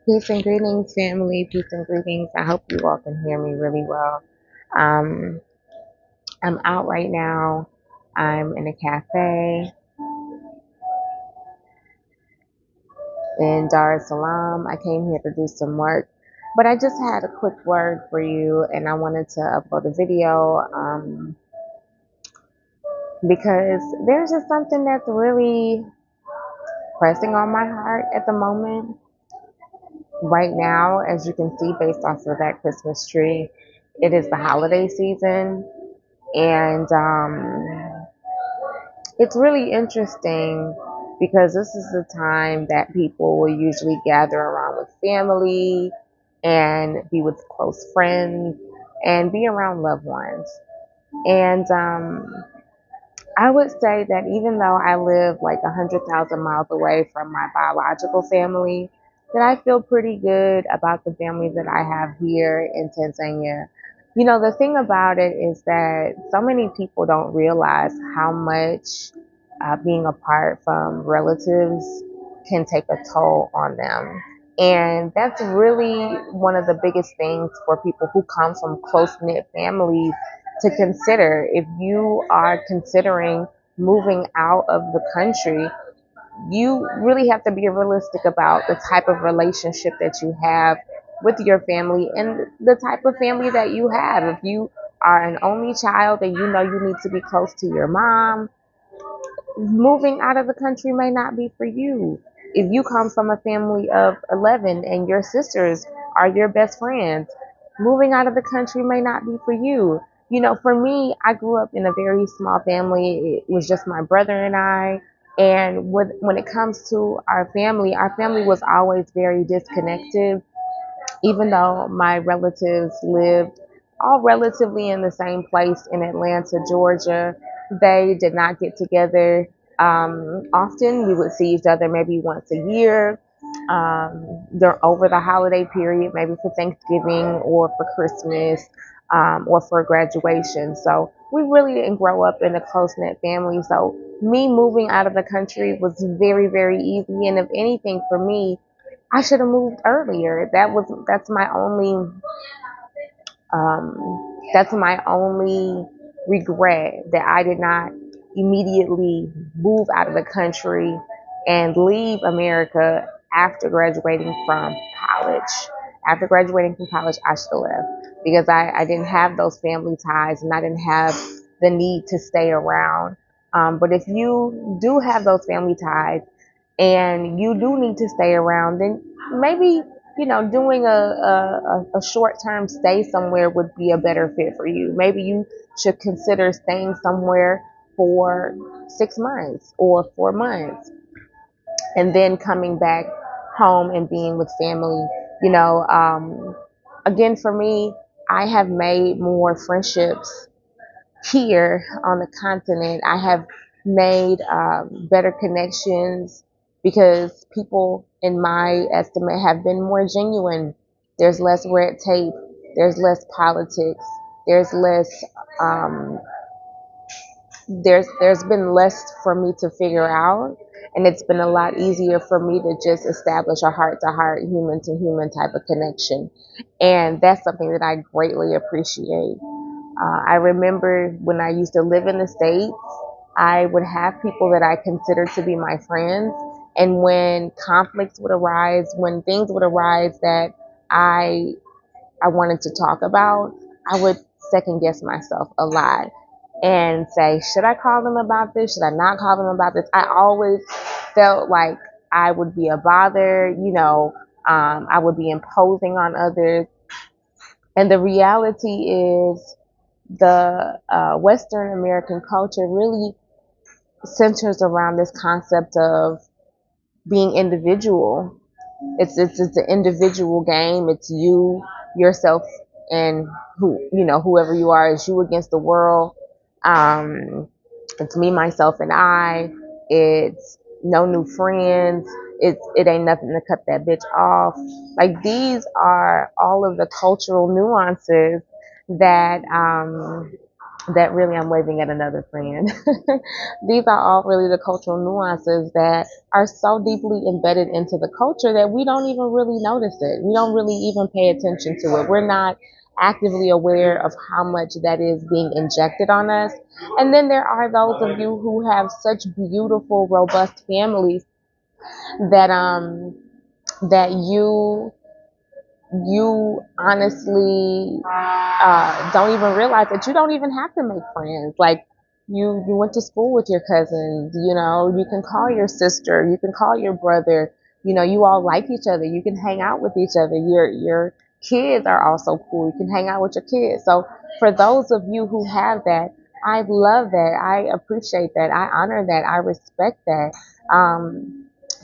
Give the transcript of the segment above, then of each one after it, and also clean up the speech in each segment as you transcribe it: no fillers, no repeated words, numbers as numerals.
Peace and greetings, family. Peace and greetings. I hope you all can hear me really well. Um, I'm out right now. I'm in a cafe in Dar es Salaam. I came here to do some work, but I just had a quick word for you, and I wanted to upload a video because there's just something that's really pressing on my heart at the moment. Right now, as you can see, based off of that Christmas tree, it is the holiday season. And it's really interesting because this is the time that people will usually gather around with family and be with close friends and be around loved ones. And I would say that even though I live like 100,000 miles away from my biological family, that I feel pretty good about the family that I have here in Tanzania. You know, the thing about it is that so many people don't realize how much being apart from relatives can take a toll on them. And that's really one of the biggest things for people who come from close knit families to consider. If you are considering moving out of the country, you really have to be realistic about the type of relationship that you have with your family and the type of family that you have. If you are an only child and you know you need to be close to your mom, moving out of the country may not be for you. If you come from a family of 11 and your sisters are your best friends, moving out of the country may not be for you. You know, for me, I grew up in a very small family. It was just my brother and I. And when it comes to our family was always very disconnected, even though my relatives lived all relatively in the same place in Atlanta, Georgia. They did not get together often. We would see each other maybe once a year over the holiday period, maybe for Thanksgiving or for Christmas or for graduation. So we really didn't grow up in a close knit family. So me moving out of the country was very, very easy. And if anything, for me, I should have moved earlier. That's my only regret, that I did not immediately move out of the country and leave America after graduating from college. After graduating from college, I should have left because I didn't have those family ties and I didn't have the need to stay around. But if you do have those family ties and you do need to stay around, then maybe, doing a short term stay somewhere would be a better fit for you. Maybe you should consider staying somewhere for 6 months or 4 months and then coming back home and being with family. You know, again, for me, I have made more friendships here on the continent. I have made better connections because people, in my estimate, have been more genuine. There's less red tape. There's less politics. There's less. Um, there's been less for me to figure out, and it's been a lot easier for me to just establish a heart to heart, human to human type of connection, and that's something that I greatly appreciate. I remember when I used to live in the States, I would have people that I considered to be my friends. And when conflicts would arise, when things would arise that I I wanted to talk about, I would second guess myself a lot and say, should I call them about this? Should I not call them about this? I always felt like I would be a bother, I would be imposing on others. And the reality is, the Western American culture really centers around this concept of being individual. It's an individual game. It's you, yourself, and whoever you are. It's you against the world. Um, it's me, myself, and I. It's no new friends. It ain't nothing to cut that bitch off. Like, these are all of the cultural nuances that that really I'm waving at another friend. These are all really the cultural nuances that are so deeply embedded into the culture that we don't even really notice it. We don't really even pay attention to it. We're not actively aware of how much that is being injected on us. And then there are those of you who have such beautiful, robust families that that you honestly don't even realize that you don't even have to make friends. Like you went to school with your cousins, you know, you can call your sister, you can call your brother, you know, you all like each other, you can hang out with each other. Your kids are also cool. You can hang out with your kids. So for those of you who have that, I love that. I appreciate that. I honor that. I respect that.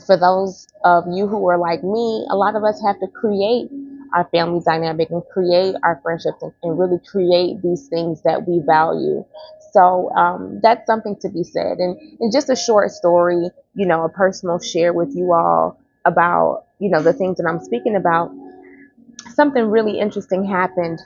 For those of you who are like me, a lot of us have to create our family dynamic and create our friendships and really create these things that we value. So that's something to be said. And just a short story, you know, a personal share with you all about, you know, the things that I'm speaking about. Something really interesting happened.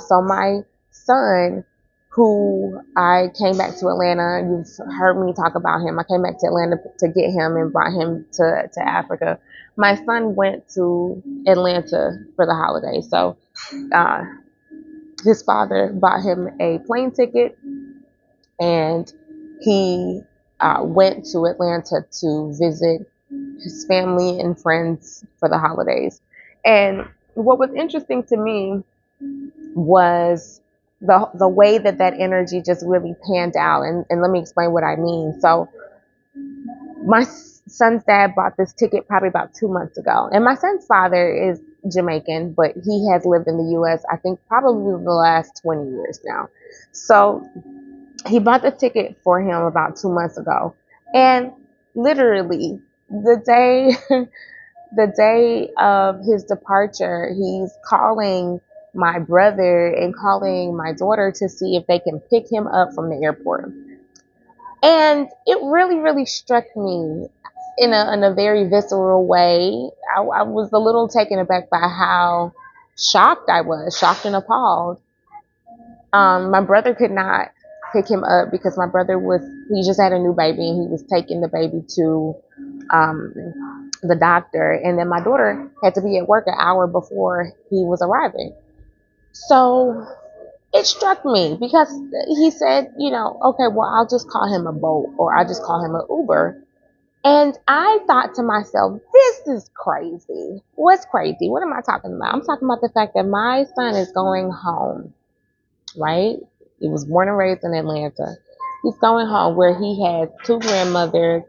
So my son, who I came back to Atlanta, you've heard me talk about him. I came back to Atlanta to get him and brought him to Africa. My son went to Atlanta for the holidays. So uh, his father bought him a plane ticket and he went to Atlanta to visit his family and friends for the holidays. And what was interesting to me was the way that that energy just really panned out. And let me explain what I mean. So my son's dad bought this ticket probably about 2 months ago. And my son's father is Jamaican, but he has lived in the U.S., I think, probably the last 20 years now. So he bought the ticket for him about 2 months ago. And literally, the day the day of his departure, he's calling my brother and calling my daughter to see if they can pick him up from the airport. And it really, really struck me in a very visceral way. I was a little taken aback by how shocked I was, shocked and appalled. My brother could not pick him up because my brother he just had a new baby and he was taking the baby to the doctor. And then my daughter had to be at work an hour before he was arriving. So it struck me because he said, you know, okay, well, I'll just call him a boat or I'll just call him an Uber. And I thought to myself, this is crazy. What's crazy? What am I talking about? I'm talking about the fact that my son is going home, right? He was born and raised in Atlanta. He's going home where he has two grandmothers.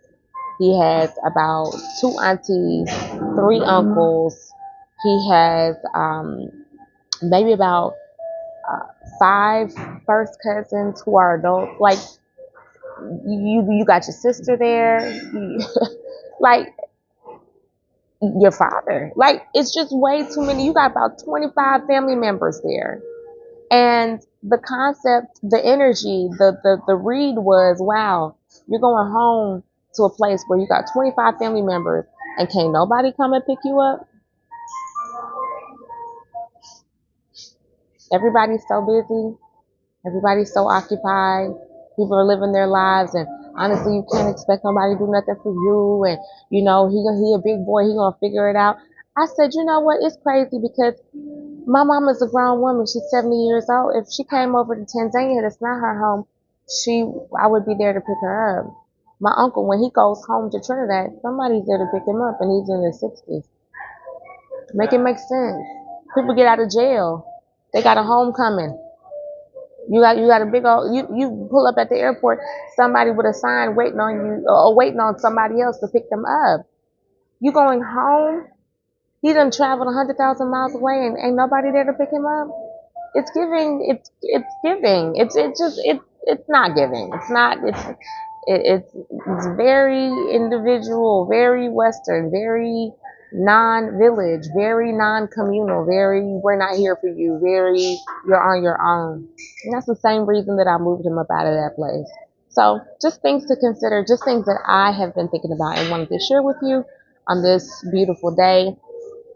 He has about two aunties, three uncles. He has maybe about uh, five first cousins who are adults. Like you got your sister there. Like your father. Like it's just way too many. You got about 25 family members there. And the concept, the energy, the read was, wow, you're going home to a place where you got 25 family members and can't nobody come and pick you up. Everybody's so busy. Everybody's so occupied. People are living their lives, and honestly, you can't expect nobody to do nothing for you. And you know, he a big boy. He gonna figure it out. I said, you know what? It's crazy because my mama's a grown woman. She's 70 years old. If she came over to Tanzania, that's not her home. I would be there to pick her up. My uncle, when he goes home to Trinidad, somebody's there to pick him up, and he's in his 60s. Make it make sense. People get out of jail. They got a homecoming. You got a big old you pull up at the airport, somebody with a sign waiting on you or waiting on somebody else to pick them up. You going home? He done traveled 100,000 miles away and ain't nobody there to pick him up. It's giving. It's giving. It's not giving. It's not. It's very individual, very Western, very non-village, very non-communal, very we're not here for you, very you're on your own. And that's the same reason that I moved him up out of that place. So just things to consider, just things that I have been thinking about and wanted to share with you on this beautiful day.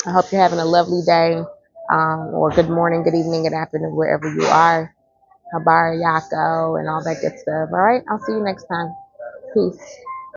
I hope you're having a lovely day, or good morning, good evening, good afternoon, wherever you are. Habar Yako and all that good stuff. All right, I'll see you next time. Peace.